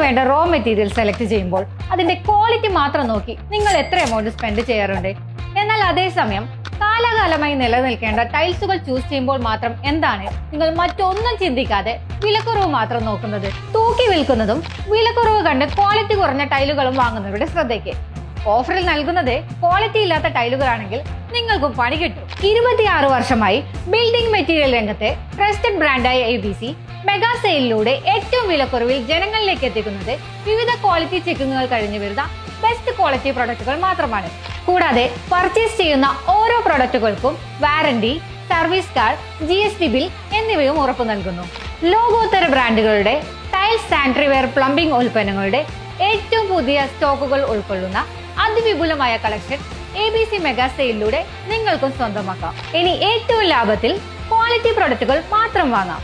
വേണ്ട raw material select ചെയ്യുമ്പോൾ അതിന്റെ ക്വാളിറ്റി മാത്രം നോക്കി നിങ്ങൾ എത്ര എമൗണ്ട് സ്പെൻഡ് ചെയ്യാറുണ്ട്? എന്നാൽ അതേസമയം കാലാകാലമായി നിലനിൽക്കേണ്ട ടൈൽസുകൾ ചൂസ് ചെയ്യുമ്പോൾ മാത്രം എന്താണ് നിങ്ങൾ മറ്റൊന്നും ചിന്തിക്കാതെ വിലക്കുറവ് മാത്രം നോക്കുന്നത്? തൂക്കി വിൽക്കുന്നതും വിലക്കുറവ് കണ്ട് ക്വാളിറ്റി കുറഞ്ഞ ടൈലുകളും വാങ്ങുന്നവരുടെ ശ്രദ്ധയ്ക്ക്. ഓഫറിൽ നൽകുന്നത് ക്വാളിറ്റി ഇല്ലാത്ത ടൈലുകളാണെങ്കിൽ നിങ്ങൾക്കും പണി കിട്ടും. 26 വർഷമായി ബിൽഡിംഗ് മെറ്റീരിയൽ രംഗത്തെ ട്രസ്റ്റഡ് ബ്രാൻഡായ ABC മെഗാ സെയിലിലൂടെ ഏറ്റവും വിലക്കുറവിൽ ജനങ്ങളിലേക്ക് എത്തിക്കുന്നത് വിവിധ ക്വാളിറ്റി ചെക്കിങ്ങുകൾ കഴിഞ്ഞു വരുന്ന ബെസ്റ്റ് ക്വാളിറ്റി പ്രൊഡക്റ്റുകൾ മാത്രമാണ്. കൂടാതെ പർച്ചേസ് ചെയ്യുന്ന ഓരോ പ്രൊഡക്റ്റുകൾക്കും warranty, service card, GST bill എന്നിവയും ഉറപ്പു നൽകുന്നു. ലോകോത്തര ബ്രാൻഡുകളുടെ ടൈൽസ്, സാനിറ്ററി വെയർ, പ്ലംബിംഗ് ഉൽപ്പന്നങ്ങളുടെ ഏറ്റവും പുതിയ സ്റ്റോക്കുകൾ ഉൾക്കൊള്ളുന്ന അതിവിപുലമായ കളക്ഷൻ ABC മെഗാ സെയിലിലൂടെ നിങ്ങൾക്കും സ്വന്തമാക്കാം. ഇനി ഏറ്റവും ലാഭത്തിൽ ക്വാളിറ്റി പ്രൊഡക്റ്റുകൾ മാത്രം വാങ്ങാം.